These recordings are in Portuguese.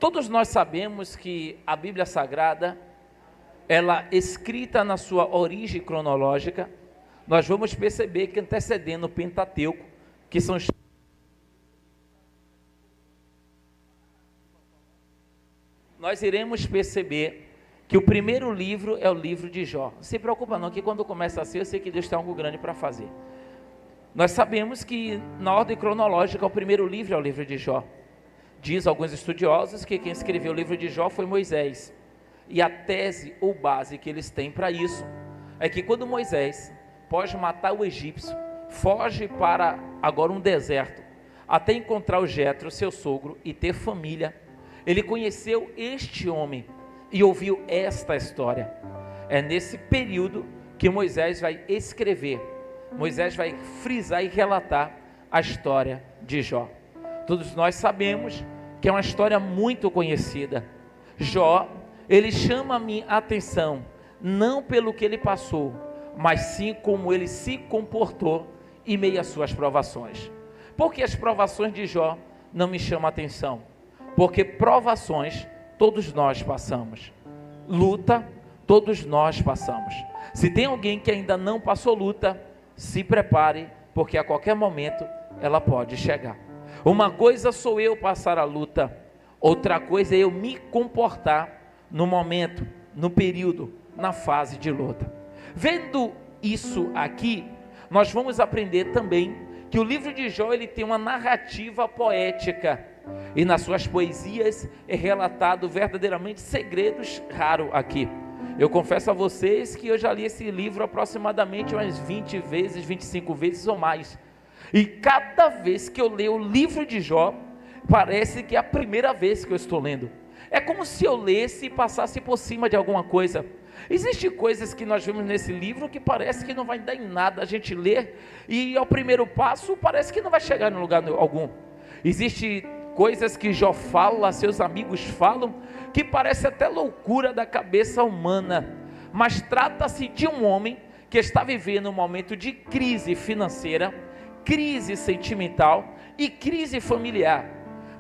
Todos nós sabemos que a Bíblia Sagrada, ela escrita na sua origem cronológica, nós vamos perceber que antecedendo o Pentateuco, que são os... nós iremos perceber que o primeiro livro é o livro de Jó. Não se preocupa não, que quando começa assim, eu sei que Deus tem algo grande para fazer. Nós sabemos que na ordem cronológica, o primeiro livro é o livro de Jó. Diz alguns estudiosos que quem escreveu o livro de Jó foi Moisés. E a tese ou base que eles têm para isso é que quando Moisés pode matar o egípcio, foge para agora um deserto, até encontrar o Jetro, seu sogro, e ter família, ele conheceu este homem e ouviu esta história. É nesse período que Moisés vai escrever, Moisés vai frisar e relatar a história de Jó. Todos nós sabemos que é uma história muito conhecida. Jó, ele chama a minha atenção, não pelo que ele passou, mas sim como ele se comportou em meio às suas provações. Por que as provações de Jó não me chamam a atenção? Porque provações todos nós passamos, luta todos nós passamos. Se tem alguém que ainda não passou luta, se prepare, porque a qualquer momento ela pode chegar. Uma coisa sou eu passar a luta, outra coisa é eu me comportar no momento, no período, na fase de luta. Vendo isso aqui, nós vamos aprender também que o livro de Jó, ele tem uma narrativa poética, e nas suas poesias é relatado verdadeiramente segredos raros aqui. Eu confesso a vocês que eu já li esse livro aproximadamente umas 20 vezes, 25 vezes ou mais. E cada vez que eu leio o livro de Jó, parece que é a primeira vez que eu estou lendo. É como se eu lesse e passasse por cima de alguma coisa. Existem coisas que nós vemos nesse livro que parece que não vai dar em nada a gente ler, e ao primeiro passo parece que não vai chegar em lugar algum. Existem coisas que Jó fala, seus amigos falam, que parece até loucura da cabeça humana, mas trata-se de um homem que está vivendo um momento de crise financeira, crise sentimental e crise familiar.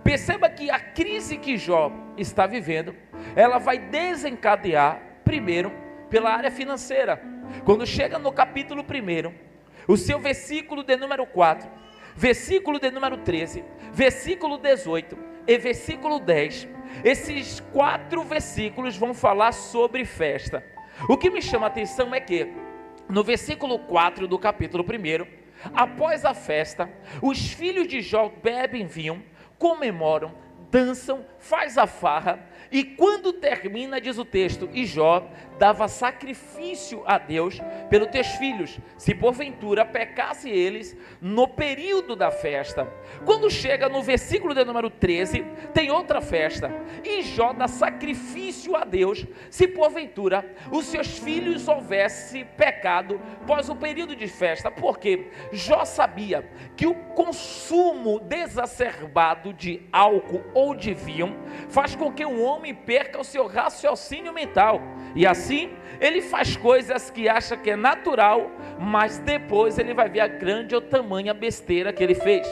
Perceba que a crise que Jó está vivendo, ela vai desencadear primeiro pela área financeira. Quando chega no capítulo 1, o seu versículo de número 4, versículo de número 13, versículo 18 e versículo 10, esses 4 versículos vão falar sobre festa. O que me chama a atenção é que no versículo 4 do capítulo 1, após a festa, os filhos de Jó bebem vinho, comemoram, dançam, faz a farra, e quando termina, diz o texto, e Jó dava sacrifício a Deus pelos teus filhos, se porventura pecasse eles no período da festa. Quando chega no versículo de número 13, tem outra festa, e Jó dá sacrifício a Deus, se porventura os seus filhos houvesse pecado pós o período de festa, porque Jó sabia que o consumo desacerbado de álcool ou de vinho faz com que um homem perca o seu raciocínio mental, e assim ele faz coisas que acha que é natural, mas depois ele vai ver a grande ou tamanha besteira que ele fez.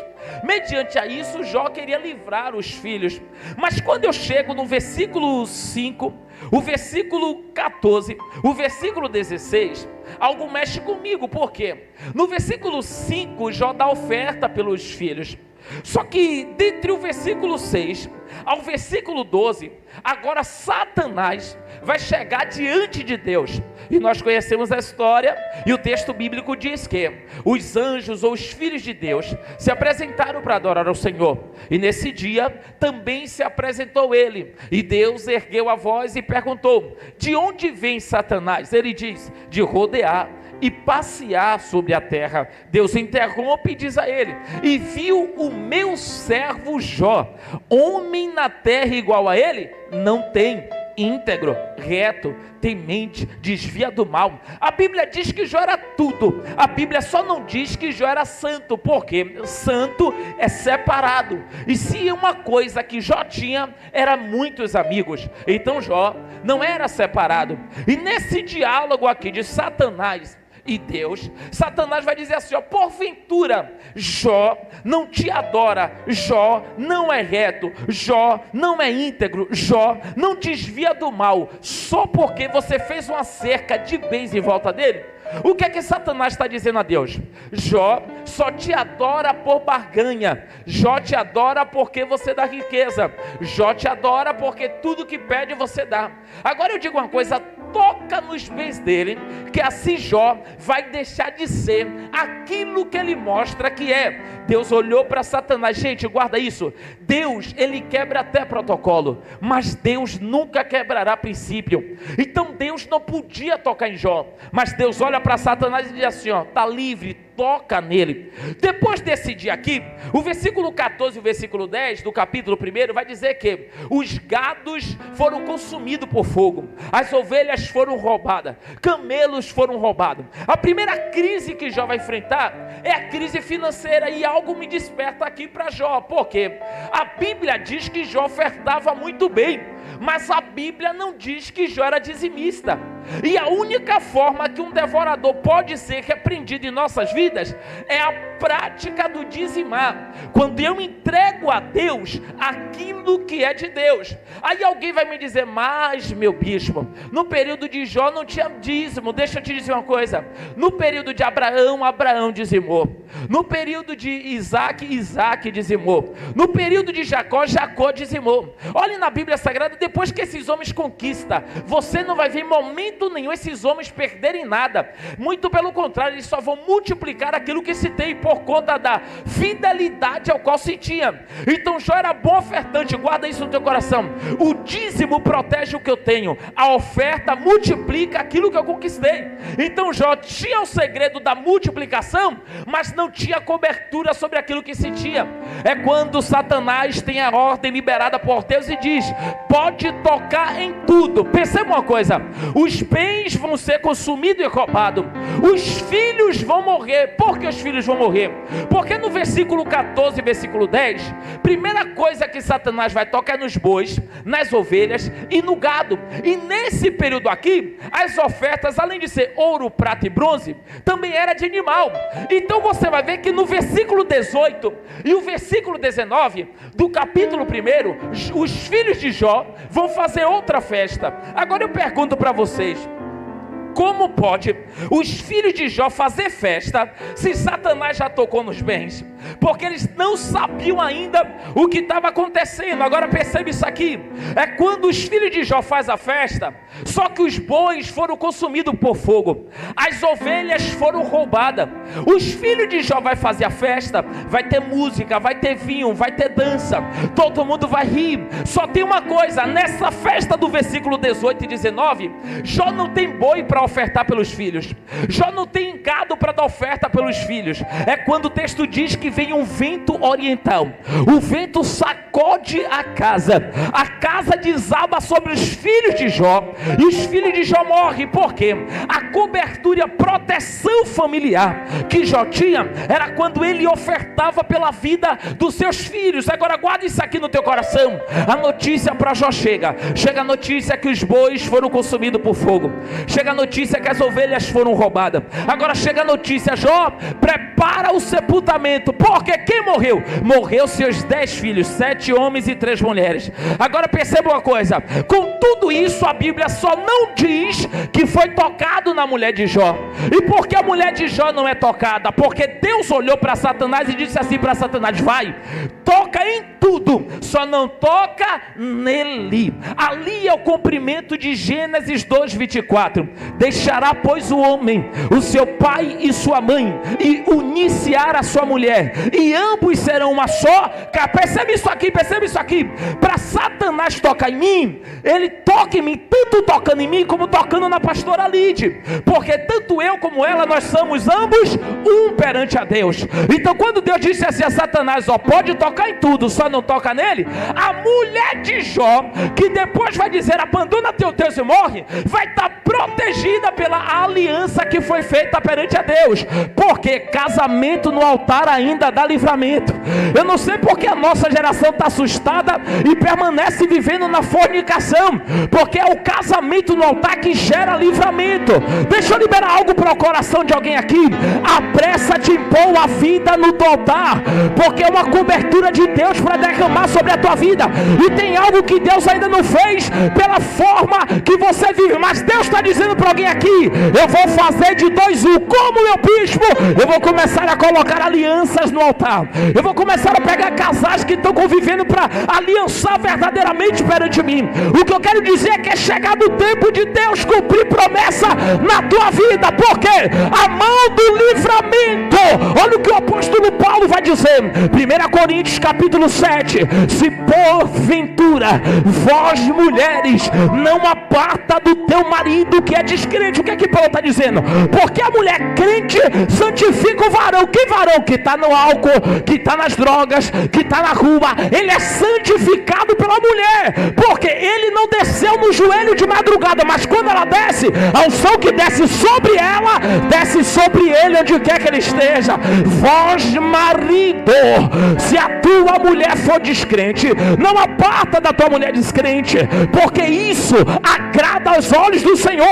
Mediante a isso, Jó queria livrar os filhos, mas quando eu chego no versículo 5, o versículo 14, o versículo 16, algo mexe comigo, porque no versículo 5, Jó dá oferta pelos filhos. Só que dentre o versículo 6 ao versículo 12, agora Satanás vai chegar diante de Deus, e nós conhecemos a história, e o texto bíblico diz que os anjos ou os filhos de Deus se apresentaram para adorar ao Senhor, e nesse dia também se apresentou ele, e Deus ergueu a voz e perguntou: de onde vem Satanás? Ele diz: de rodear e passear sobre a terra. Deus interrompe e diz a ele: e viu o meu servo Jó, homem na terra igual a ele? Não tem. Íntegro, reto, temente, desvia do mal. A Bíblia diz que Jó era tudo. A Bíblia só não diz que Jó era santo, porque santo é separado. E se uma coisa que Jó tinha, era muitos amigos. Então Jó não era separado. E nesse diálogo aqui de Satanás e Deus, Satanás vai dizer assim, ó, porventura, Jó não te adora, Jó não é reto, Jó não é íntegro, Jó não desvia do mal, só porque você fez uma cerca de bens em volta dele? O que é que Satanás está dizendo a Deus? Jó só te adora por barganha, Jó te adora porque você dá riqueza, Jó te adora porque tudo que pede você dá. Agora eu digo uma coisa, toca nos bens dele, que assim Jó vai deixar de ser aquilo que ele mostra que é. Deus olhou para Satanás, gente, guarda isso, Deus, ele quebra até protocolo, mas Deus nunca quebrará princípio. Então Deus não podia tocar em Jó, mas Deus olha para Satanás e diz assim, ó, está livre, toca nele. Depois desse dia aqui, o versículo 14 e o versículo 10 do capítulo 1 vai dizer que os gados foram consumidos por fogo, as ovelhas foram roubadas, camelos foram roubados. A primeira crise que Jó vai enfrentar é a crise financeira, e algo me desperta aqui para Jó, porque a Bíblia diz que Jó ofertava muito bem, mas a Bíblia não diz que Jó era dizimista. E a única forma que um devorador pode ser repreendido em nossas vidas é a prática do dizimar, quando eu entrego a Deus aquilo que é de Deus. Aí alguém vai me dizer, mas meu bispo, no período de Jó não tinha dízimo. Deixa eu te dizer uma coisa, no período de Abraão, Abraão dizimou, no período de Isaac, Isaac dizimou, no período de Jacó, Jacó dizimou. Olhe na Bíblia Sagrada, depois que esses homens conquistam, você não vai ver em momento nenhum esses homens perderem nada, muito pelo contrário, eles só vão multiplicar aquilo que se tem, por conta da fidelidade ao qual se tinha. Então Jó era bom ofertante, guarda isso no teu coração, o dízimo protege o que eu tenho, a oferta multiplica aquilo que eu conquistei. Então Jó tinha o segredo da multiplicação, mas não tinha cobertura sobre aquilo que se tinha. É quando Satanás tem a ordem liberada por Deus e diz, pode tocar em tudo. Perceba uma coisa, os bens vão ser consumidos e roubados, os filhos vão morrer. Por que os filhos vão morrer? Porque no versículo 14 e versículo 10, primeira coisa que Satanás vai tocar é nos bois, nas ovelhas e no gado. E nesse período aqui, as ofertas, além de ser ouro, prata e bronze, também era de animal. Então você vai ver que no versículo 18 e o versículo 19 do capítulo 1, os filhos de Jó vão fazer outra festa. Agora eu pergunto para vocês, como pode os filhos de Jó fazer festa se Satanás já tocou nos bens? Porque eles não sabiam ainda o que estava acontecendo. Agora percebe isso aqui, é quando os filhos de Jó fazem a festa, só que os bois foram consumidos por fogo, as ovelhas foram roubadas. Os filhos de Jó vai fazer a festa, vai ter música, vai ter vinho, vai ter dança, todo mundo vai rir. Só tem uma coisa, nessa festa do versículo 18 e 19, Jó não tem boi para ofertar pelos filhos, Jó não tem gado para dar oferta pelos filhos. É quando o texto diz que vem um vento oriental, o vento sacode a casa desaba sobre os filhos de Jó, e os filhos de Jó morrem. Por quê? A cobertura e a proteção familiar que Jó tinha era quando ele ofertava pela vida dos seus filhos. Agora guarda isso aqui no teu coração, a notícia para Jó chega a notícia que os bois foram consumidos por fogo, chega a notícia que as ovelhas foram roubadas. Agora chega a notícia, Jó, prepara o sepultamento, porque quem morreu? Morreu seus 10 filhos, 7 homens e 3 mulheres. Agora perceba uma coisa, com tudo isso a Bíblia só não diz que foi tocado na mulher de Jó. E por que a mulher de Jó não é tocada? Porque Deus olhou para Satanás e disse assim para Satanás, vai, toca em tudo, só não toca nele. Ali é o cumprimento de Gênesis 2:24. Deixará pois o homem o seu pai e sua mãe, e unir-se-á a sua mulher, e ambos serão uma só. Percebe isso aqui, para Satanás tocar em mim, ele toca em mim, tanto tocando em mim como tocando na pastora Lide, porque tanto eu como ela, nós somos ambos um perante a Deus. Então quando Deus disse assim a Satanás, ó, pode tocar em tudo, só não toca nele, a mulher de Jó, que depois vai dizer, abandona teu Deus e morre, vai estar protegida pela aliança que foi feita perante a Deus, porque casamento no altar ainda dá livramento. Eu não sei porque a nossa geração está assustada e permanece vivendo na fornicação, porque é o casamento no altar que gera livramento. Deixa eu liberar algo para o coração de alguém aqui. Apressa-te em pôr a vida no teu altar, porque é uma cobertura de Deus para derramar sobre a tua vida, e tem algo que Deus ainda não fez pela forma que você vive, mas Deus está dizendo para alguém aqui: eu vou fazer de 2 1, como meu bispo, eu vou começar a colocar alianças no altar, eu vou começar a pegar casais que estão convivendo para aliançar verdadeiramente perante mim. O que eu quero dizer é que é chegado o tempo de Deus cumprir promessa na tua vida, porque a mão do livramento, olha o que o apóstolo Paulo vai dizer, 1 Coríntios capítulo 7, se porventura vós mulheres não aparta do teu marido que é descrente. O que é que Paulo está dizendo? Porque a mulher crente santifica o varão. Que varão? Que está no álcool, que está nas drogas, que está na rua, ele é santificado pela mulher, porque ele não desceu no joelho de madrugada, mas quando ela desce, a unção que desce sobre ela, desce sobre ele onde quer que ele esteja. Vós marido, se a tua mulher for descrente, não aparta da tua mulher descrente, porque isso agrada aos olhos do Senhor.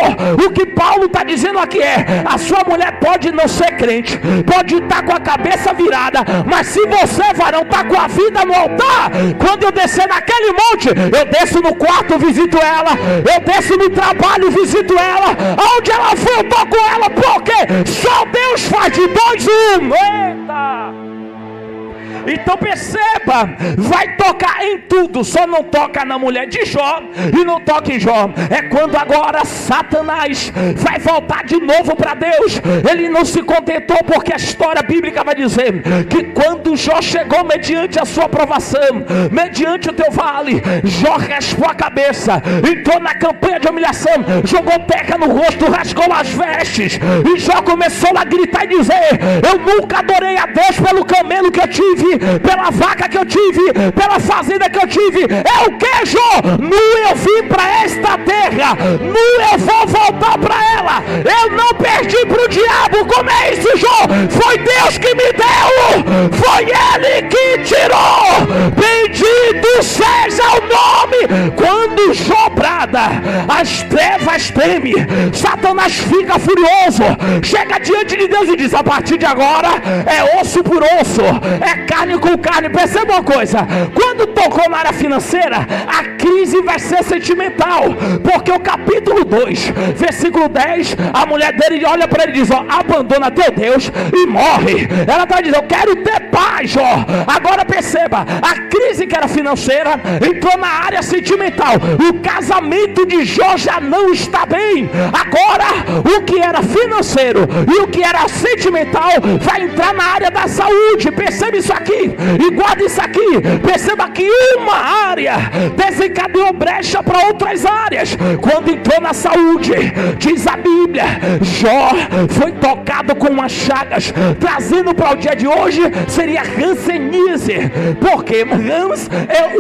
O que Paulo está dizendo aqui é: a sua mulher pode não ser crente, pode estar com a cabeça virada, mas se você, varão, está com a vida no altar, quando eu descer naquele monte, eu desço no quarto, visito ela, eu desço no trabalho, visito ela, aonde ela for eu estou com ela, porque só Deus faz de 2 1. Eita! Então perceba, vai tocar em tudo, só não toca na mulher de Jó e não toca em Jó. É quando agora Satanás vai voltar de novo para Deus. Ele não se contentou, porque a história bíblica vai dizer que quando Jó chegou mediante a sua provação, mediante o teu vale, Jó raspou a cabeça, entrou na campanha de humilhação, jogou terra no rosto, rasgou as vestes, e Jó começou a gritar e dizer: eu nunca adorei a Deus pelo camelo que eu tive, pela vaca que eu tive, pela fazenda que eu tive. É o que, Jó? Nu eu vim para esta terra, nu eu vou voltar para ela. Eu não perdi para o diabo. Como é isso, Jó? Foi Deus que me deu, foi Ele que tirou. Bendito seja o nome. Quando Jó brada, as trevas tremem, Satanás fica furioso, chega diante de Deus e diz: a partir de agora é osso por osso, é carne com carne. Perceba uma coisa: quando tocou na área financeira, a crise vai ser sentimental, porque o capítulo 2, versículo 10, a mulher dele olha para ele e diz: ó, abandona teu Deus e morre. Ela está dizendo: eu quero ter paz, ó. Agora perceba, a crise que era financeira entrou na área sentimental. O casamento de Jó já não está bem. Agora o que era financeiro e o que era sentimental vai entrar na área da saúde. Perceba isso aqui e guarde isso aqui. Perceba que uma área desencadeou brecha para outras áreas. Quando entrou na saúde, diz a Bíblia, Jó foi tocado com umas chagas. Trazendo para o dia de hoje, seria Hanseníase, porque Hans é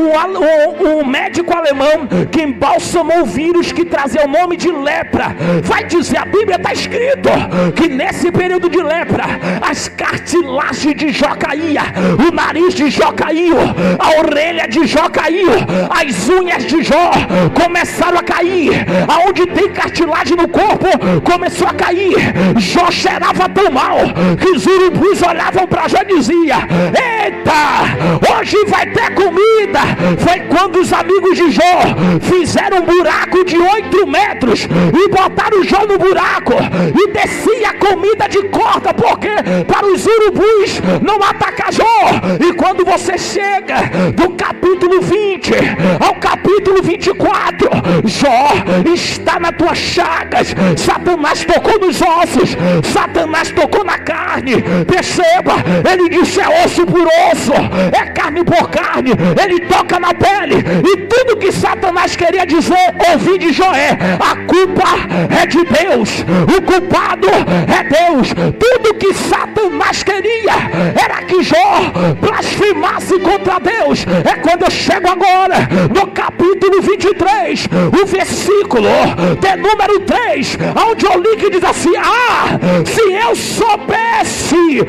um médico alemão que embalsamou o vírus que trazia o nome de lepra. Vai dizer, a Bíblia está escrito que nesse período de lepra, as cartilagens de Jó caíam, o nariz de Jó caiu, a orelha de Jó caiu, as unhas de Jó começaram a cair, aonde tem cartilagem no corpo começou a cair. Jó cheirava tão mal que os urubus olhavam para Jó e diziam: eita, hoje vai ter comida. Foi quando os amigos de Jó fizeram um buraco de 8 metros e botaram Jó no buraco e descia comida de corda, porque para os urubus não atacar Jó. E quando você chega do capítulo 20 ao capítulo 24, Jó está nas tuas chagas. Satanás tocou nos ossos, Satanás tocou na carne. Perceba, ele disse: é osso por osso, é carne por carne. Ele toca na pele, e tudo que Satanás queria dizer, ouvir de Jó é: a culpa é de Deus, o culpado é Deus. Tudo que Satanás queria era que Jó blasfemasse contra Deus. É quando eu chego agora no capítulo 25 23, o versículo de número 3, onde eu li que diz assim: se eu soubesse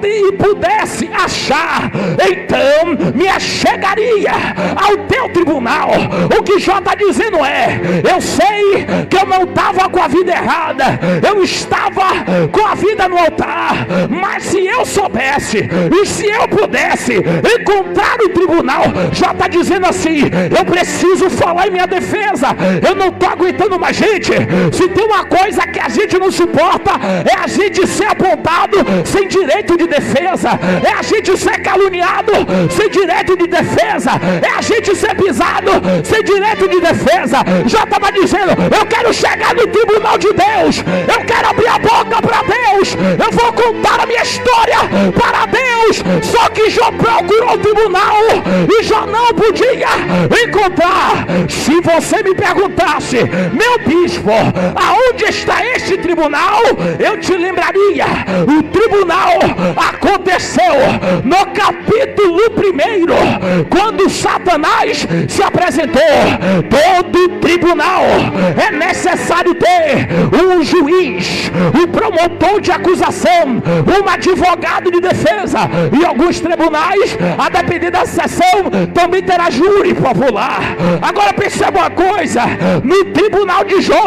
e pudesse achar, então me achegaria ao teu tribunal. O que Jó está dizendo é: eu sei que eu não estava com a vida errada, eu estava com a vida no altar, mas se eu soubesse e se eu pudesse encontrar o tribunal, Jó está dizendo assim: eu preciso falar em minha defesa, eu não estou aguentando mais. Gente, se tem uma coisa que a gente não suporta, é a gente ser apontado sem direito de defesa, é a gente ser caluniado sem direito de defesa, é a gente ser pisado sem direito de defesa. Já estava dizendo: eu quero chegar no tribunal de Deus, eu quero abrir a boca para Deus, eu vou contar a minha história para Deus. Só que Jó procurou o tribunal e Jó não podia encontrar. Se você me perguntasse: meu bispo, aonde está este tribunal? Eu te lembraria: o tribunal aconteceu no capítulo 1, quando Satanás se apresentou. Todo tribunal é necessário ter um juiz, um promotor de acusação, um advogado de defesa, e alguns tribunais, a depender da sessão, também terá júri popular. Agora perceba uma coisa: no tribunal de Jó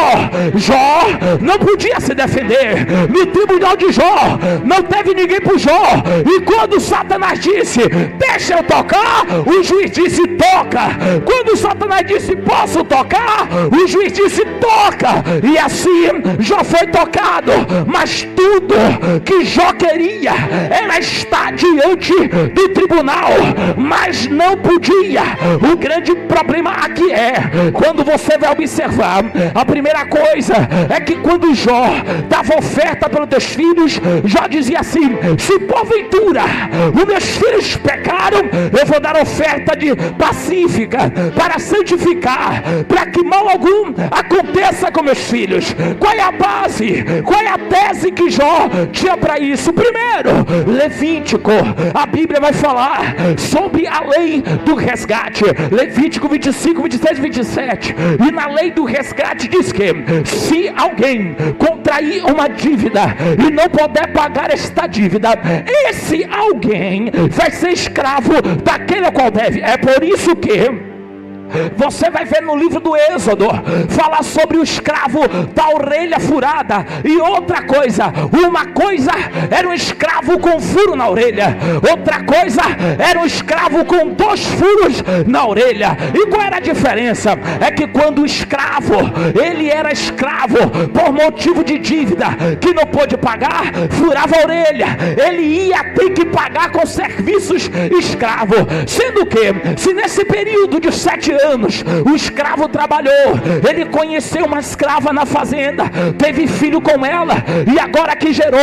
não podia se defender. No tribunal de Jó não teve ninguém por Jó, e quando Satanás disse: deixa eu tocar, o juiz disse: toca. Quando Satanás disse: posso tocar, o juiz disse: toca. E assim Jó foi tocado. Mas tudo que Jó queria era estar diante do tribunal, mas não podia. O grande problema aqui é, quando você vai observar, a primeira coisa é que quando Jó dava oferta pelos teus filhos, Jó dizia assim: se porventura os meus filhos pecaram, eu vou dar oferta de pacífica para santificar, para que mal algum aconteça com meus filhos. Qual é a base? Qual é a tese que Jó tinha para isso? Primeiro, Levítico. A Bíblia vai falar sobre a lei do resgate. Levítico 25, 26 e 27. E na lei do resgate diz que se alguém contrair uma dívida e não puder pagar esta dívida, esse alguém vai ser escravo daquele ao qual deve. É por isso que você vai ver no livro do Êxodo falar sobre o escravo da orelha furada. E outra coisa, uma coisa era um escravo com furo na orelha, outra coisa era um escravo com 2 furos na orelha. E qual era a diferença? É que quando o escravo, ele era escravo por motivo de dívida que não pôde pagar, furava a orelha, ele ia ter que pagar com serviços escravo. Sendo que, se nesse período de 7 anos o escravo trabalhou, ele conheceu uma escrava na fazenda, teve filho com ela, e agora que gerou,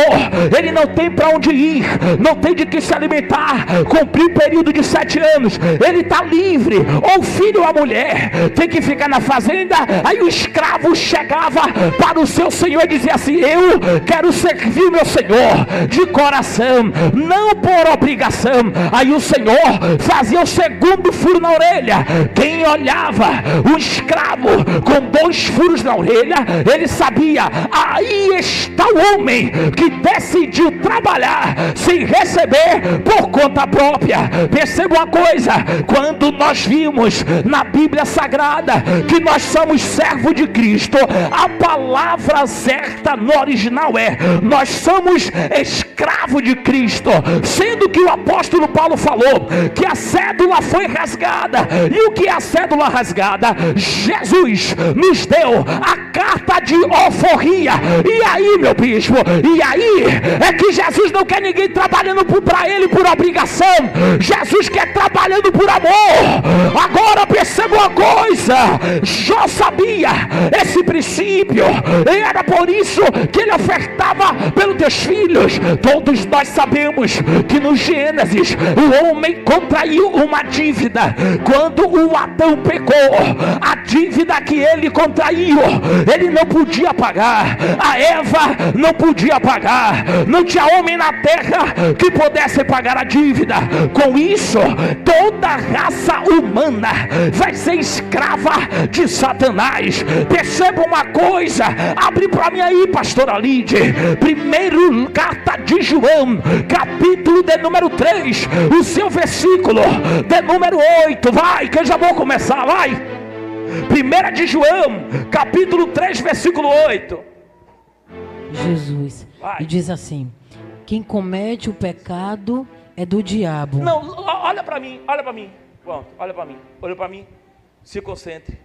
ele não tem para onde ir, não tem de que se alimentar, cumpriu o período de 7 anos, ele está livre, ou o filho ou a mulher tem que ficar na fazenda. Aí o escravo chegava para o seu senhor e dizia assim: eu quero servir o meu senhor de coração, não por obrigação. Aí o senhor fazia o segundo furo na orelha. Quem olhava o escravo com 2 furos na orelha, ele sabia: aí está o homem que decidiu trabalhar sem receber por conta própria. Perceba uma coisa: quando nós vimos na Bíblia Sagrada que nós somos servos de Cristo, a palavra certa no original é: nós somos escravos de Cristo. Sendo que o apóstolo Paulo falou que a cédula foi rasgada, e o que é a cédula rasgada? Jesus nos deu a carta de alforria. E aí, meu bispo, e aí é que Jesus não quer ninguém trabalhando para ele por obrigação, Jesus quer trabalhando por amor. Agora perceba uma coisa: coisa, Jó sabia esse princípio, e era por isso que ele ofertava pelos teus filhos. Todos nós sabemos que no Gênesis o homem contraiu uma dívida. Quando o Adão pecou, a dívida que ele contraiu, ele não podia pagar. A Eva não podia pagar. Não tinha homem na terra que pudesse pagar a dívida. Com isso, toda a raça humana vai ser escrava de Satanás. Perceba uma coisa, abre para mim aí, pastora Lídia, primeiro carta de João, capítulo de número 3, o seu versículo de número 8, vai, que eu já vou começar, vai. 1 de João, capítulo 3, versículo 8. Jesus, vai. E diz assim: quem comete o pecado é do diabo. Não, olha para mim, pronto, olha para mim, se concentre,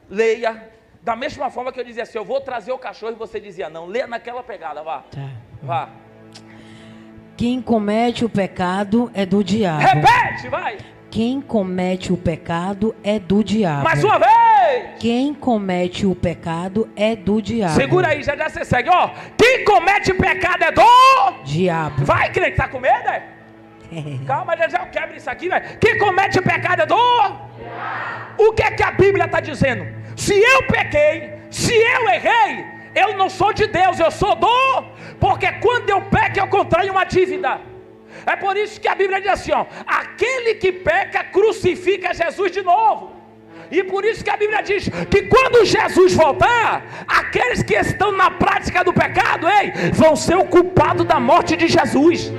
leia, da mesma forma que eu dizia assim, eu vou trazer o cachorro, e você dizia não, leia naquela pegada, vá, tá. Vá. Quem comete o pecado é do diabo. Repete, vai. Quem comete o pecado é do diabo. Mais uma vez. Quem comete o pecado é do diabo. Segura aí, já você segue, ó. Quem comete pecado é do diabo. Vai, crente, tá com medo, é? Calma, já quebra isso aqui, velho. Quem comete pecado é do diabo. O que é que a Bíblia está dizendo? Se eu pequei, se eu errei, eu não sou de Deus, eu sou do... Porque quando eu peco, eu contraio uma dívida. É por isso que a Bíblia diz assim, ó, aquele que peca crucifica Jesus de novo. E por isso que a Bíblia diz que quando Jesus voltar, aqueles que estão na prática do pecado, vão ser o culpado da morte de Jesus.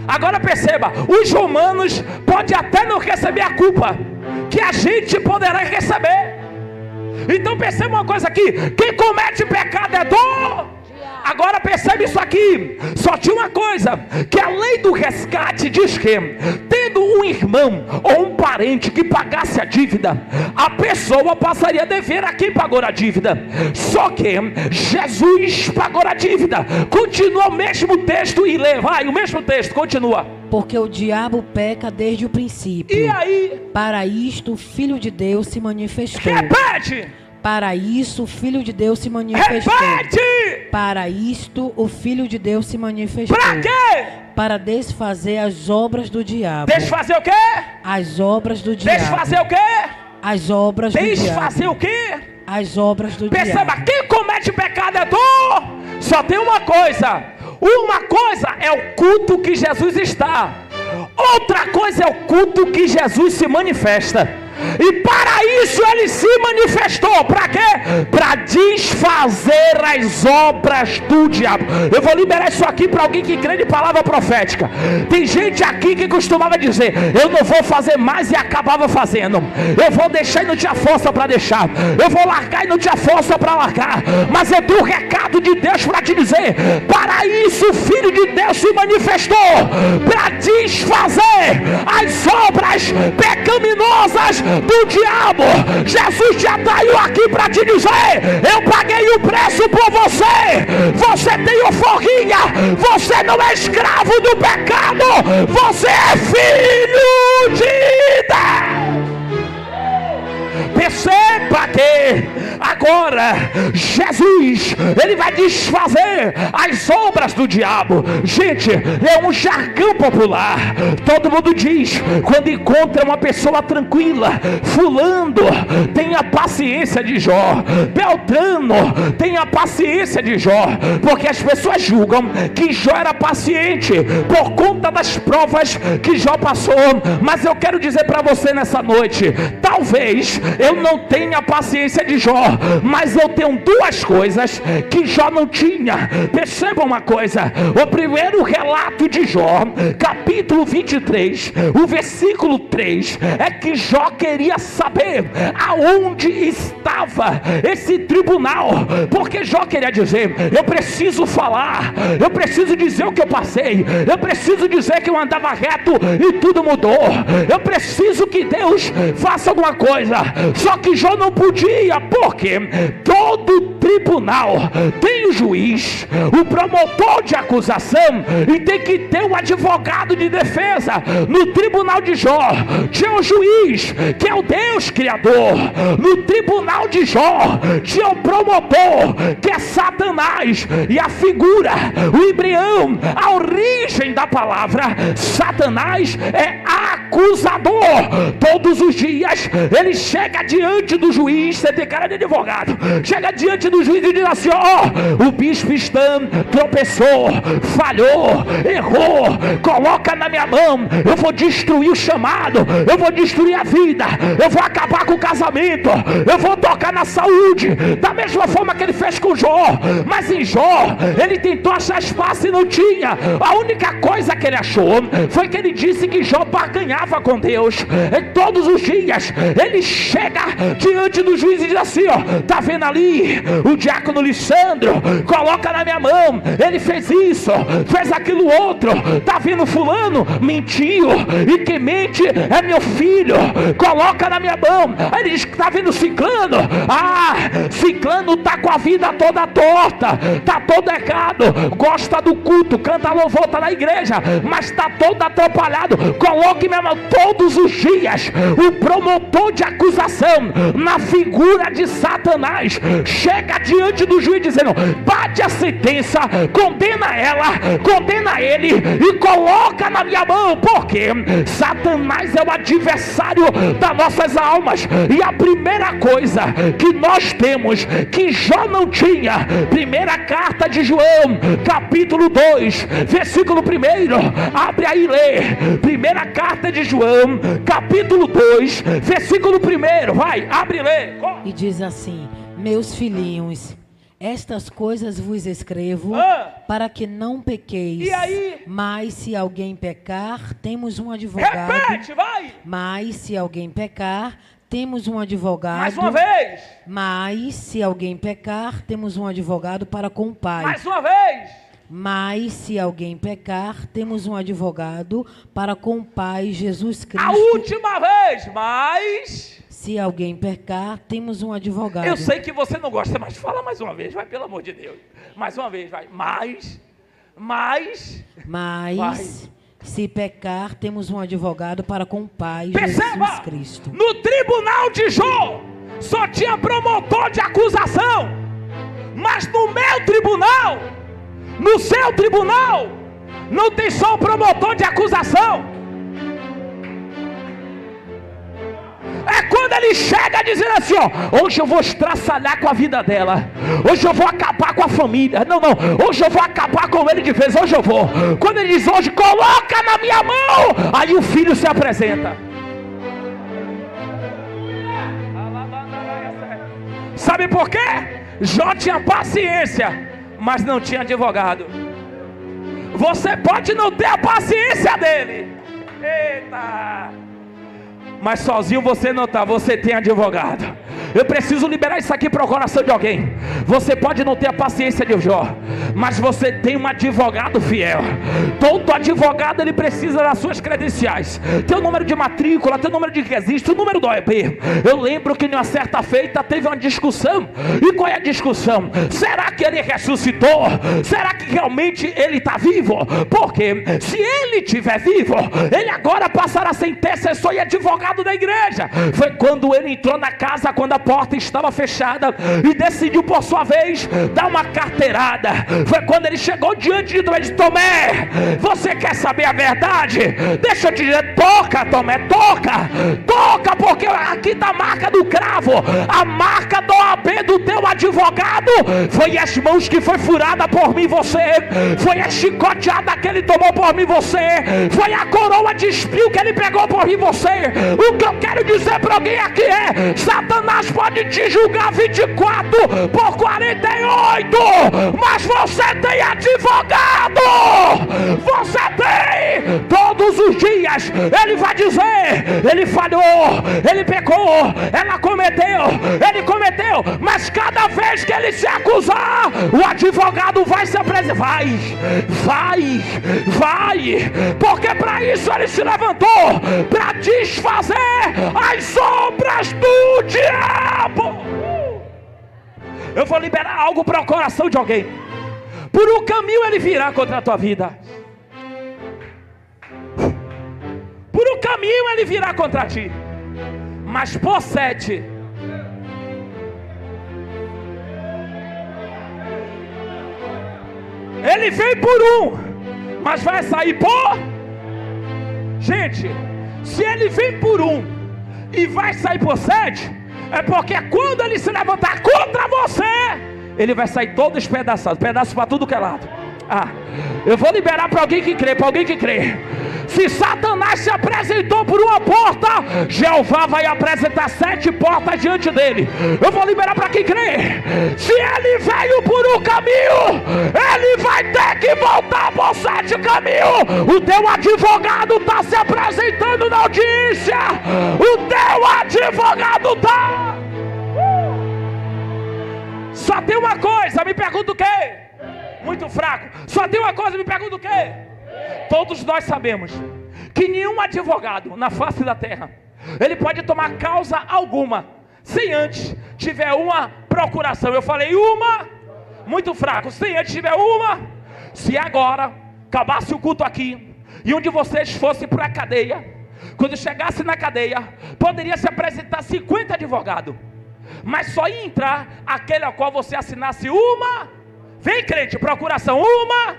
Agora perceba, os romanos podem até não receber a culpa que a gente poderá receber. Então perceba uma coisa aqui, quem comete pecado é do... Agora percebe isso aqui, só tinha uma coisa, que a lei do resgate diz que, tendo um irmão ou um parente que pagasse a dívida, a pessoa passaria a dever a quem pagou a dívida. Só que Jesus pagou a dívida. Continua o mesmo texto e lê, vai, o mesmo texto, continua. Porque o diabo peca desde o princípio. E aí? Para isto o Filho de Deus se manifestou. Repete! Para isso o Filho de Deus se manifestou. Repete! Para isto o Filho de Deus se manifestou. Para quê? Para desfazer as obras do diabo. Desfazer o quê? As obras do diabo. Desfazer o quê? As obras do diabo. Desfazer o quê? As obras do diabo. Perceba, quem comete pecado é do... Só tem uma coisa. Uma coisa é o culto que Jesus está. Outra coisa é o culto que Jesus se manifesta. E para isso ele se manifestou. Para quê? Para desfazer as obras do diabo. Eu vou liberar isso aqui para alguém que crê de palavra profética. Tem gente aqui que costumava dizer, eu não vou fazer mais, e acabava fazendo. Eu vou deixar e não tinha força para deixar. Eu vou largar e não tinha força para largar. Mas eu tenho um recado de Deus para te dizer. Para isso o Filho de Deus se manifestou. Para desfazer as obras pecaminosas do diabo. Jesus te atraiu aqui para te dizer, eu paguei o preço por você. Você tem euforia. Você não é escravo do pecado. Você é filho de Deus. Perceba que agora Jesus, ele vai desfazer as obras do diabo. Gente, é um jargão popular. Todo mundo diz, quando encontra uma pessoa tranquila, fulano tem a paciência de Jó, Beltrano tem a paciência de Jó, porque as pessoas julgam que Jó era paciente por conta das provas que Jó passou. Mas eu quero dizer para você nessa noite, talvez eu não tenha a paciência de Jó, mas eu tenho duas coisas que Jó não tinha. Perceba uma coisa, o primeiro relato de Jó, capítulo 23, o versículo 3, é que Jó queria saber aonde estava esse tribunal, porque Jó queria dizer, eu preciso falar, eu preciso dizer o que eu passei, eu preciso dizer que eu andava reto e tudo mudou, eu preciso que Deus faça alguma coisa. Só que Jó não podia, porque todo tribunal tem o juiz, o promotor de acusação, e tem que ter um advogado de defesa. No tribunal de Jó tinha o juiz, que é o Deus Criador. No tribunal de Jó tinha o promotor, que é Satanás, e a figura, o embrião, a origem da palavra Satanás é acusador. Todos os dias ele chega diante do juiz. Você tem cara de advogado. Chega diante do juiz e diz assim: ó, o bispo Stan tropeçou, falhou, errou, coloca na minha mão, eu vou destruir o chamado, eu vou destruir a vida, eu vou acabar com o casamento, eu vou tocar na saúde, da mesma forma que ele fez com Jó. Mas em Jó, ele tentou achar espaço e não tinha. A única coisa que ele achou foi que ele disse que Jó barganhava com Deus. E todos os dias ele chega diante do juiz e diz assim: ó, tá vendo ali o diácono Lissandro, coloca na minha mão, ele fez isso, fez aquilo outro, tá vendo fulano, mentiu, e quem mente é meu filho, coloca na minha mão. Aí ele diz: tá vendo Ciclano, Ciclano tá com a vida toda torta, tá todo errado, gosta do culto, canta louvor, tá na igreja, mas tá todo atrapalhado, coloque minha mão. Todos os dias o promotor de acusação, na figura de Satanás, chega diante do juiz dizendo: bate a sentença, condena ela, condena ele e coloca na minha mão, porque Satanás é o adversário das nossas almas. E a primeira coisa que nós temos, que Jó não tinha, primeira carta de João, capítulo 2, versículo 1, abre aí e lê. Primeira carta de João, capítulo 2, versículo 1, vai, abre e lê. E diz assim: meus filhinhos, estas coisas vos escrevo para que não pequeis. E aí? Mas se alguém pecar, temos um advogado. Repete, vai. Mas se alguém pecar, temos um advogado. Mais uma vez. Mas se alguém pecar, temos um advogado para com o Pai. Mais uma vez. Mas se alguém pecar, temos um advogado para com o Pai, Jesus Cristo. A última vez, mas... Se alguém pecar, temos um advogado. Eu sei que você não gosta, mas fala mais uma vez, vai, pelo amor de Deus. Mais uma vez, vai. Mas... se pecar, temos um advogado para com o Pai, Perceba, Jesus Cristo. No tribunal de Jó só tinha promotor de acusação, mas no meu tribunal, no seu tribunal, não tem só o promotor de acusação. É quando ele chega dizendo assim: ó, hoje eu vou estraçalhar com a vida dela, hoje eu vou acabar com a família, não, hoje eu vou acabar com ele de vez, hoje eu vou. Quando ele diz hoje, coloca na minha mão, aí o filho se apresenta. Sabe por quê? Jó tinha paciência, mas não tinha advogado. Você pode não ter a paciência dele, eita, mas sozinho você não está, você tem advogado. Eu preciso liberar isso aqui para o coração de alguém. Você pode não ter a paciência de Jó, mas você tem um advogado fiel. Todo advogado, ele precisa das suas credenciais, teu número de matrícula, teu número de registro, o número do OEB. Eu lembro que numa certa feita teve uma discussão. E qual é a discussão? Será que ele ressuscitou? Será que realmente ele está vivo? Porque se ele estiver vivo, ele agora passará a ser intercessor e advogado da igreja. Foi quando ele entrou na casa, quando a porta estava fechada, e decidiu por sua vez dar uma carteirada. Foi quando ele chegou diante de Tomé e disse: Tomé, você quer saber a verdade? Deixa eu te dizer, toca, Tomé, toca, porque aqui está a marca do cravo, a marca do OAB do teu advogado. Foi as mãos que foi furada por mim e você, foi a chicoteada que ele tomou por mim e você, foi a coroa de espinho que ele pegou por mim e você. O que eu quero dizer para alguém aqui é: Satanás pode te julgar 24 por 48, mas você tem advogado. Você tem. Todos os dias ele vai dizer: ele falhou, ele pecou, ela cometeu, ele cometeu. Mas cada vez que ele se acusar, o advogado vai se apresentar. Vai, porque para isso ele se levantou, para desfazer as obras do diabo. Eu vou liberar algo para o coração de alguém. Por um caminho ele virá contra a tua vida. Por um caminho ele virá contra ti. Mas por 7, ele vem por 1, mas vai sair por... Gente, se ele vem por 1 e vai sair por 7, é porque quando ele se levantar contra você, ele vai sair todo despedaçado, pedaço para tudo que é lado. Eu vou liberar para alguém que crê, para alguém que crê. Se Satanás se apresentou por uma porta, Jeová vai apresentar 7 portas diante dele. Eu vou liberar para quem crê. Se ele veio por um caminho, ele vai ter que voltar por 7 caminhos. O teu advogado está se apresentando na audiência. O teu advogado está... Só tem uma coisa, me pergunta o quê? Muito fraco. Só tem uma coisa, me pergunta o quê? Todos nós sabemos que nenhum advogado na face da terra, ele pode tomar causa alguma, sem antes tiver uma procuração. Eu falei uma, muito fraco. Sem antes tiver uma. Se agora acabasse o culto aqui e um de vocês fosse para a cadeia, quando chegasse na cadeia, poderia se apresentar 50 advogados, mas só ia entrar aquele ao qual você assinasse uma. Vem, crente, procuração, uma.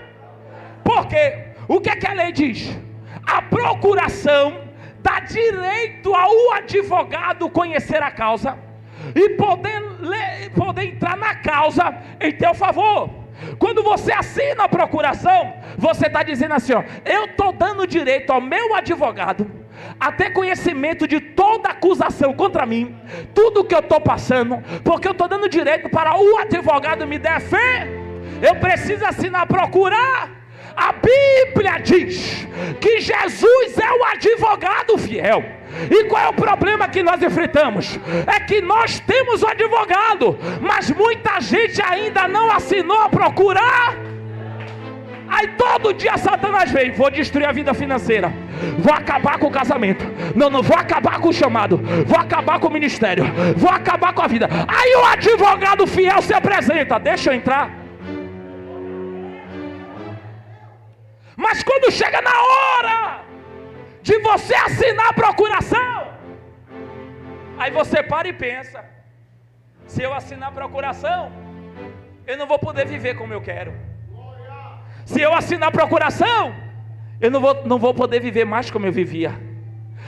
Por quê? O que é que a lei diz? A procuração dá direito ao advogado conhecer a causa e poder entrar na causa em teu favor. Quando você assina a procuração, você está dizendo assim, ó, eu estou dando direito ao meu advogado a ter conhecimento de toda acusação contra mim, tudo que eu estou passando, porque eu estou dando direito para o advogado me defender. Eu preciso assinar procurar. A Bíblia diz que Jesus é o advogado fiel. E qual é o problema que nós enfrentamos? É que nós temos o advogado, mas muita gente ainda não assinou a procurar. Aí todo dia Satanás vem, vou destruir a vida financeira, vou acabar com o casamento, não vou acabar com o chamado, vou acabar com o ministério, vou acabar com a vida. Aí o advogado fiel se apresenta, deixa eu entrar. Mas quando chega na hora de você assinar a procuração, aí você para e pensa, se eu assinar a procuração, eu não vou poder viver como eu quero. Se eu assinar a procuração, eu não vou poder viver mais como eu vivia.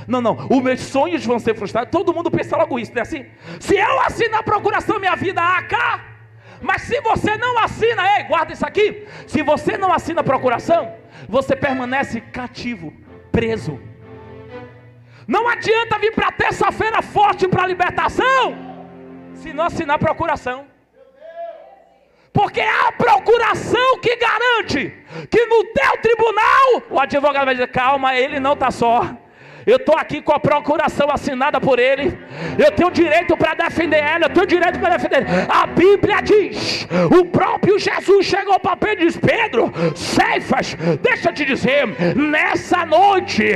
Não, os meus sonhos vão ser frustrados. Todo mundo pensa logo isso, não é assim? Se eu assinar a procuração, minha vida acaba. Mas se você não assina, guarda isso aqui. Se você não assina a procuração, você permanece cativo, preso. Não adianta vir para terça-feira forte para a libertação, se não assinar a procuração. Porque é a procuração que garante que no teu tribunal, o advogado vai dizer, calma, ele não está só. Eu estou aqui com a procuração assinada por ele. Eu tenho direito para defender ela. Eu tenho direito para defender ele. A Bíblia diz, o próprio Jesus chegou para Pedro e disse, Pedro, Cefas, deixa eu te dizer, nessa noite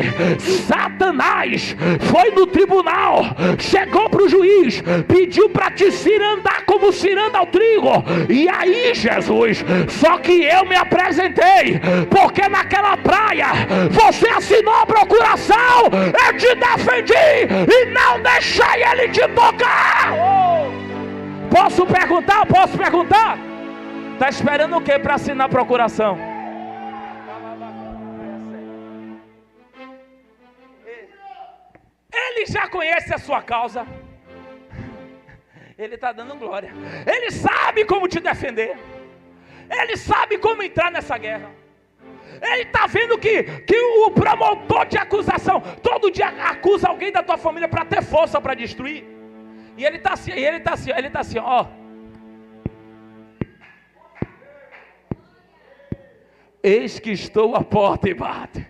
Satanás foi no tribunal, chegou para o juiz, pediu para te cirandar como ciranda ao trigo. E aí, Jesus, só que eu me apresentei, porque naquela praia você assinou a procuração. Eu te defendi e não deixei ele te tocar. Posso perguntar? Está esperando o que para assinar a procuração? Ele já conhece a sua causa. Ele está dando glória. Ele sabe como te defender. Ele sabe como entrar nessa guerra. Ele está vendo que o promotor de acusação todo dia acusa alguém da tua família para ter força para destruir. E ele está assim, ó. Eis que estou à porta e bate.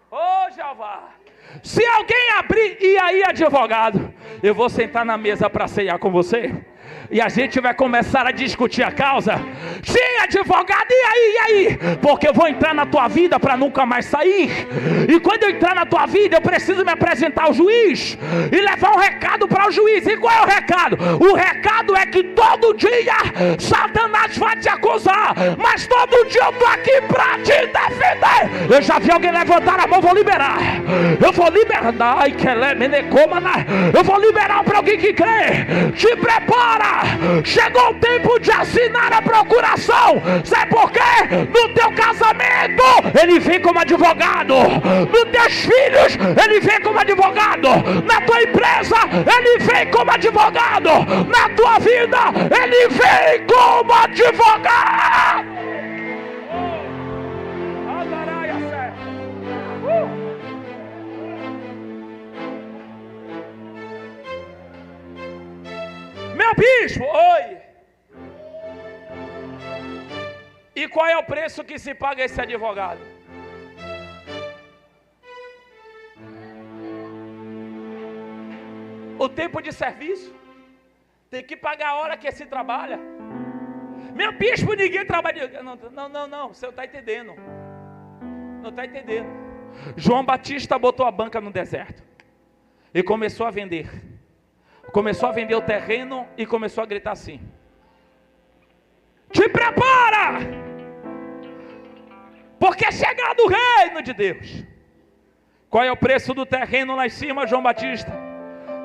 Ô Jeová, se alguém abrir, e aí advogado, eu vou sentar na mesa para ceiar com você. E a gente vai começar a discutir a causa. Sim, advogado, e aí? Porque eu vou entrar na tua vida para nunca mais sair. E quando eu entrar na tua vida, eu preciso me apresentar ao juiz e levar um recado para o juiz. E qual é o recado? O recado é que todo dia Satanás vai te acusar, mas todo dia eu estou aqui para te defender. Eu já vi alguém levantar a mão, vou liberar. Eu vou liberar. Eu vou liberar para alguém que crê. Te prepara. Chegou o tempo de assinar a procuração. Sabe por quê? No teu casamento ele vem como advogado. Nos teus filhos ele vem como advogado. Na tua empresa ele vem como advogado. Na tua vida ele vem como advogado. Meu bispo, oi. E qual é o preço que se paga esse advogado? O tempo de serviço. Tem que pagar a hora que se trabalha. Meu bispo, ninguém trabalha. Não, você não está entendendo. Não está entendendo. João Batista botou a banca no deserto e começou a vender. Começou a vender o terreno e começou a gritar assim: te prepara, porque é chegado o reino de Deus. Qual é o preço do terreno lá em cima, João Batista?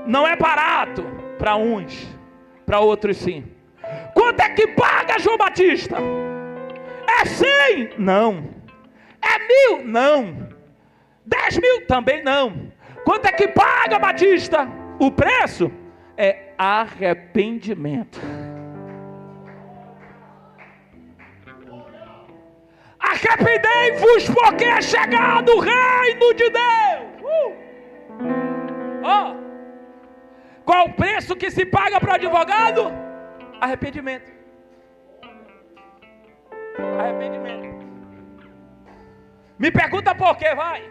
Não é barato para uns, para outros sim. Quanto é que paga, João Batista? É 100? Não. É 1000? Não. 10.000? Também não. Quanto é que paga, Batista? O preço é arrependimento. Arrependei-vos, porque é chegado o reino de Deus. Qual o preço que se paga para o advogado? Arrependimento. Arrependimento. Me pergunta por que vai?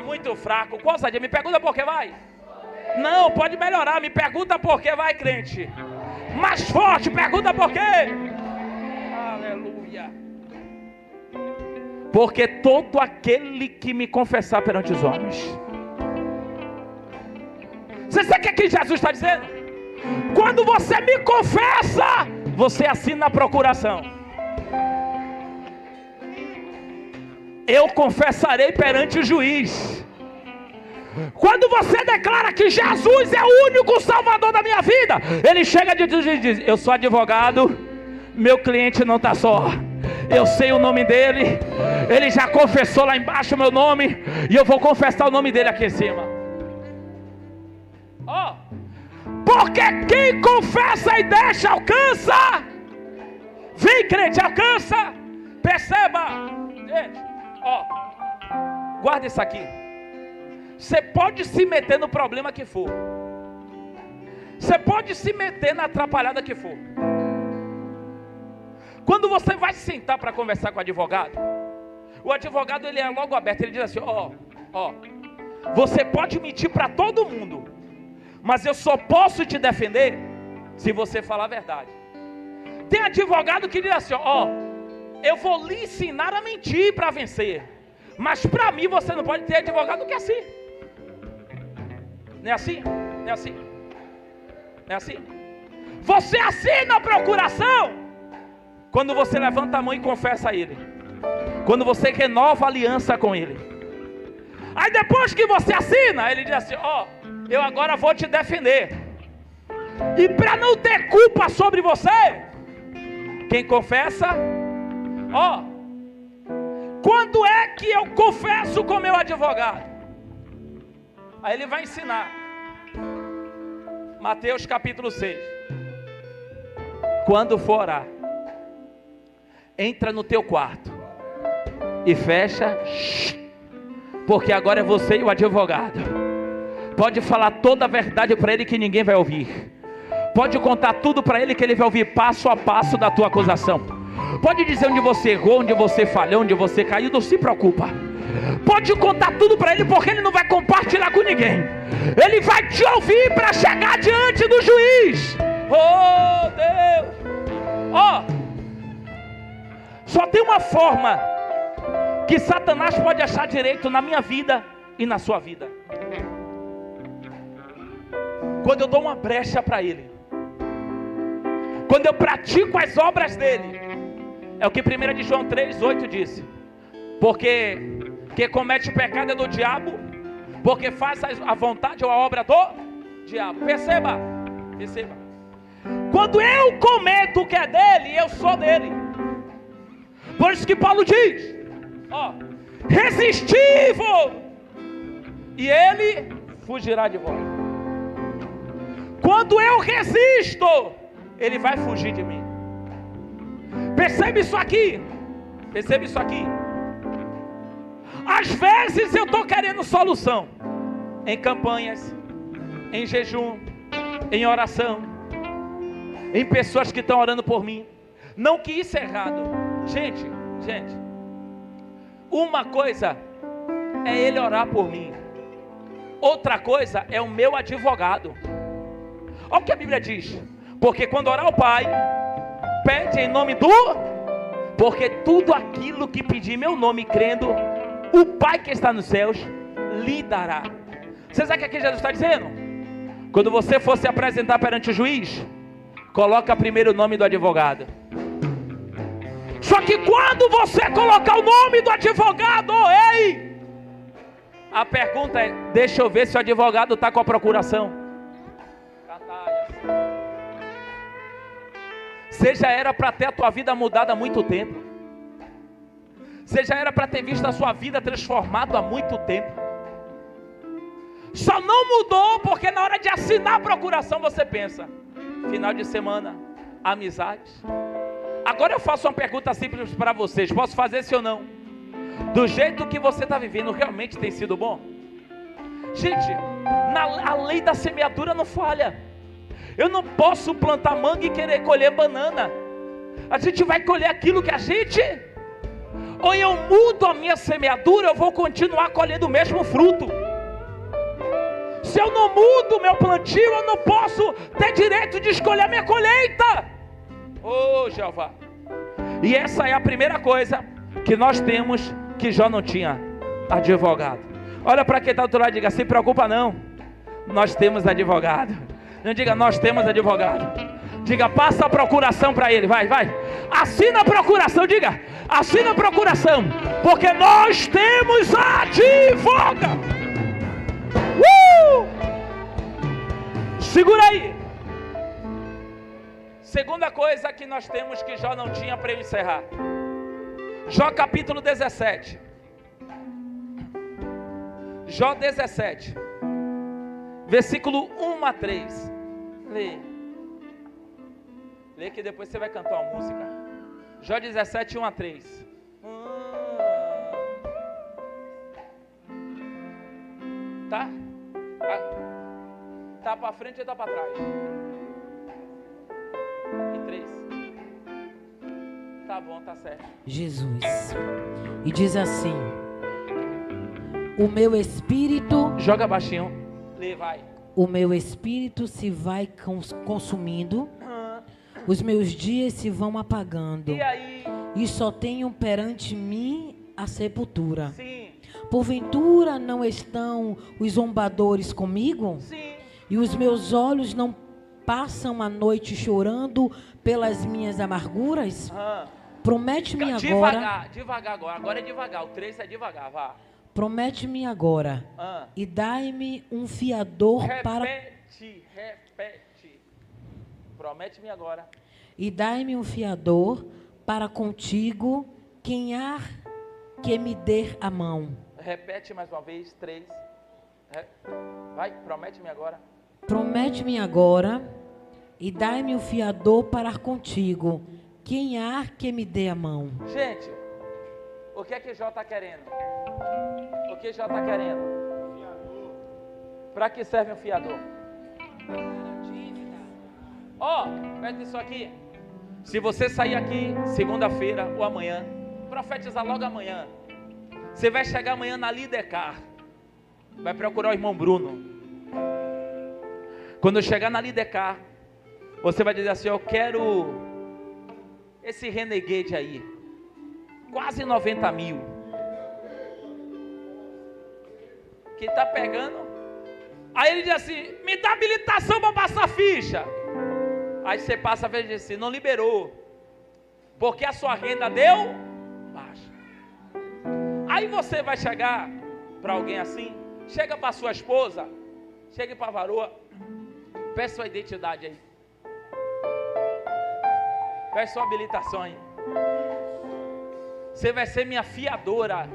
Muito fraco. Qual ousadia? Me pergunta por que vai? Não, pode melhorar. Me pergunta por que vai, crente. Mais forte, pergunta por quê? Aleluia. Porque todo aquele que me confessar perante os homens. Você sabe o que Jesus está dizendo? Quando você me confessa, você assina a procuração. Eu confessarei perante o juiz. Quando você declara que Jesus é o único salvador da minha vida, ele chega de Deus e diz: eu sou advogado, meu cliente não está só. Eu sei o nome dele, ele já confessou lá embaixo o meu nome, e eu vou confessar o nome dele aqui em cima. Porque quem confessa e deixa, alcança. Vem, crente, alcança. Perceba, gente, guarda isso aqui. Você pode se meter no problema que for. Você pode se meter na atrapalhada que for. Quando você vai sentar para conversar com o advogado ele é logo aberto. Ele diz assim: você pode mentir para todo mundo, mas eu só posso te defender se você falar a verdade. Tem advogado que diz assim: eu vou lhe ensinar a mentir para vencer, mas para mim você não pode. Ter advogado que é assim. Não é assim? Não é assim? Não é assim? Você assina a procuração quando você levanta a mão e confessa a ele. Quando você renova a aliança com ele. Aí depois que você assina, ele diz assim: eu agora vou te defender. E para não ter culpa sobre você, quem confessa, quando é que eu confesso com meu advogado? Aí ele vai ensinar. Mateus capítulo 6. Quando for orar, entra no teu quarto e fecha, porque agora é você e o advogado. Pode falar toda a verdade para ele que ninguém vai ouvir. Pode contar tudo para ele que ele vai ouvir passo a passo da tua acusação. Pode dizer onde você errou, onde você falhou, onde você caiu, não se preocupa. Pode contar tudo para ele, porque ele não vai compartilhar com ninguém. Ele vai te ouvir para chegar diante do juiz. Oh Deus! Ó, só tem uma forma que Satanás pode achar direito na minha vida e na sua vida: quando eu dou uma brecha para ele, quando eu pratico as obras dele. É o que 1 de João 3,8 disse: porque quem comete o pecado é do diabo, porque faz a vontade ou a obra do diabo. Perceba, perceba. Quando eu cometo o que é dele, eu sou dele. Por isso que Paulo diz: ó, resisti-vos, e ele fugirá de vós. Quando eu resisto, ele vai fugir de mim. Percebe isso aqui? Percebe isso aqui? Às vezes eu estou querendo solução em campanhas, em jejum, em oração, em pessoas que estão orando por mim. Não que isso é errado. Gente, uma coisa é ele orar por mim, outra coisa é o meu advogado. Olha o que a Bíblia diz: porque quando orar ao Pai, pede em nome do... porque tudo aquilo que pedir meu nome crendo, o Pai que está nos céus lhe dará. Você sabe o que aqui Jesus está dizendo? Quando você for se apresentar perante o juiz, coloca primeiro o nome do advogado. Só que quando você colocar o nome do advogado, ei, a pergunta é: deixa eu ver se o advogado está com a procuração. Você já era para ter a tua vida mudada há muito tempo. Você já era para ter visto a sua vida transformada há muito tempo. Só não mudou porque na hora de assinar a procuração você pensa: final de semana, amizades. Agora eu faço uma pergunta simples para vocês. Posso fazer sim ou não? Do jeito que você está vivendo, realmente tem sido bom? Gente, a lei da semeadura não falha. Eu não posso plantar manga e querer colher banana. A gente vai colher aquilo que a gente... Ou eu mudo a minha semeadura, eu vou continuar colhendo o mesmo fruto. Se eu não mudo o meu plantio, eu não posso ter direito de escolher a minha colheita. Oh, Jeová. E essa é a primeira coisa que nós temos, que Jó não tinha: advogado. Olha para quem está do outro lado e diga: se preocupa não, nós temos advogado. Não diga: nós temos advogado. Diga: passa a procuração para ele. Vai. Assina a procuração. Diga: assina a procuração, porque nós temos advogado. Segura aí. Segunda coisa que nós temos que Jó não tinha, para eu encerrar. Jó capítulo 17. Jó 17, versículo 1 a 3. Lê que depois você vai cantar uma música. Jó 17, 1 a 3. Tá? Tá para frente ou tá para trás? E 3. Tá bom, tá certo. Jesus. E diz assim: o meu espírito... Joga baixinho. Lê, vai. O meu espírito se vai consumindo, os meus dias se vão apagando, E aí? e só tenho perante mim a sepultura. Sim. Porventura não estão os zombadores comigo? Sim. E os meus olhos não passam a noite chorando pelas minhas amarguras? Promete-me agora. Devagar agora. Agora é devagar. O 3 é devagar, vá. Promete-me agora. E dai-me um fiador para... Repete. Promete-me agora. E dai-me um fiador para contigo, quem há que me dê a mão. Repete mais uma vez. 3. Vai, promete-me agora. Promete-me agora e dai-me um fiador para contigo, quem há que me dê a mão. Gente, o que é que Jó está querendo? O que Jó está querendo? Para que serve um fiador? Ó, presta isso aqui. Se você sair aqui segunda-feira ou amanhã, profetizar logo amanhã, você vai chegar amanhã na Lidecar, vai procurar o irmão Bruno. Quando eu chegar na Lidecar, Você vai dizer assim: eu quero esse Renegade aí, quase 90 mil, que está pegando. Aí ele diz assim: me dá habilitação para passar ficha. Aí você passa a ver assim: não liberou, porque a sua renda deu baixa. Aí você vai chegar para alguém assim, chega para sua esposa, chega para a varoa, peça sua identidade aí, peça sua habilitação aí. Você vai ser minha fiadora.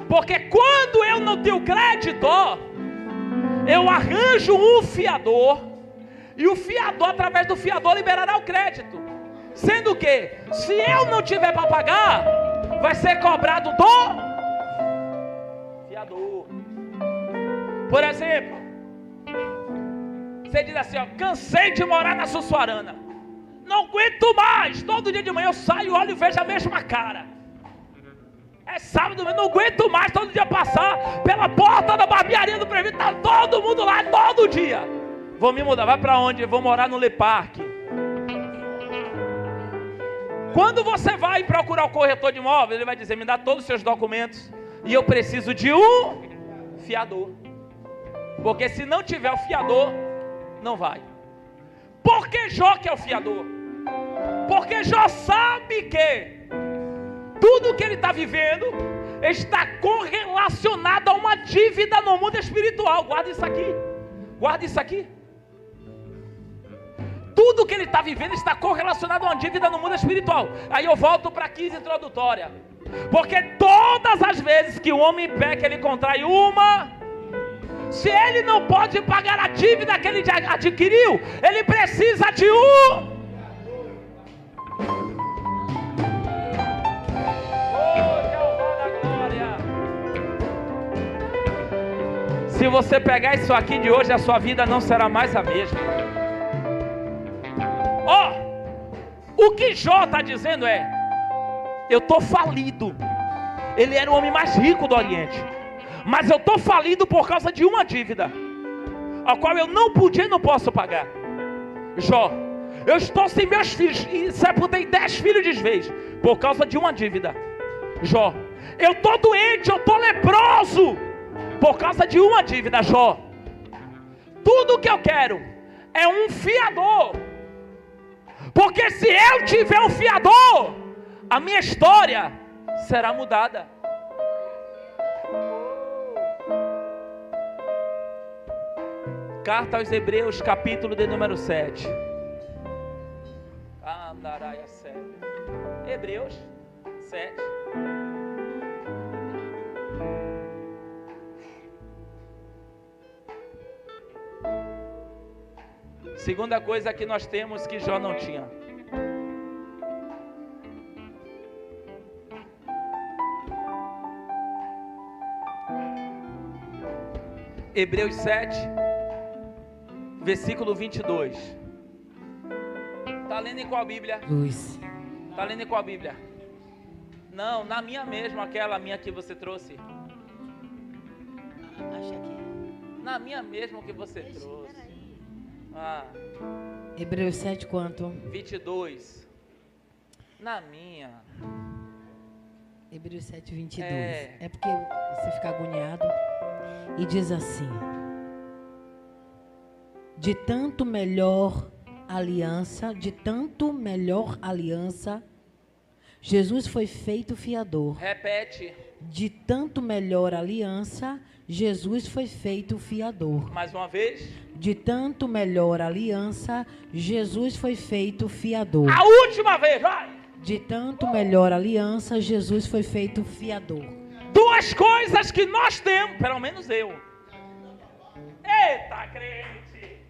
Porque quando eu não tenho crédito, eu arranjo um fiador, e o fiador, através do fiador, liberará o crédito. Sendo que, se eu não tiver para pagar, vai ser cobrado do fiador. Por exemplo, você diz assim: ó, cansei de morar na Sussuarana, não aguento mais, todo dia de manhã eu saio, olho e vejo a mesma cara. É sábado, não aguento mais todo dia passar pela porta da barbearia do prefeito, tá todo mundo lá, todo dia. Vou me mudar, vai para onde? Vou morar no Le Parque. Quando você vai procurar o corretor de imóveis, ele vai dizer: me dá todos os seus documentos, e eu preciso de um fiador. Porque se não tiver o fiador, não vai. Por que Jó que é o fiador? Porque Jó sabe que tudo que ele está vivendo está correlacionado a uma dívida no mundo espiritual. Guarda isso aqui. Guarda isso aqui. Tudo que ele está vivendo está correlacionado a uma dívida no mundo espiritual. Aí eu volto para a 15 introdutória. Porque todas as vezes que o homem peca, ele contrai uma. Se ele não pode pagar a dívida que ele adquiriu, ele precisa de um. Se você pegar isso aqui de hoje, a sua vida não será mais a mesma. O que Jó está dizendo é: eu estou falido. Ele era o homem mais rico do Oriente, mas eu estou falido por causa de uma dívida, a qual eu não podia e não posso pagar. Jó, eu estou sem meus filhos e sepultei 10 filhos de vez por causa de uma dívida. Jó, eu estou doente, eu estou leproso por causa de uma dívida. Jó, tudo que eu quero é um fiador, porque se eu tiver um fiador, a minha história será mudada. Carta aos Hebreus, capítulo de número 7. Andaraia 7. Hebreus 7. Segunda coisa que nós temos que Jó não tinha. Hebreus 7, versículo 22. Está lendo em qual Bíblia? Luz. Está lendo em qual Bíblia? Não, na minha mesma, aquela minha que você trouxe. Acha aqui. Na minha mesma que você trouxe. Hebreus 7 quanto? 22. Na minha. Hebreus 7, 22. É porque você fica agoniado. E diz assim: de tanto melhor aliança, Jesus foi feito fiador. Repete. De tanto melhor aliança, Jesus foi feito fiador. Mais uma vez. De tanto melhor aliança, Jesus foi feito fiador. A última vez, vai. De tanto melhor aliança, Jesus foi feito fiador. Duas coisas que nós temos, pelo menos eu. Eita, crente.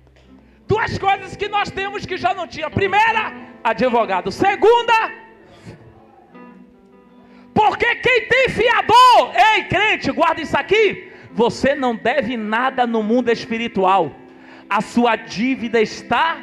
Duas coisas que nós temos que já não tinha. Primeira, advogado. Segunda, porque quem tem fiador, ei, crente, guarda isso aqui. Você não deve nada no mundo espiritual. A sua dívida está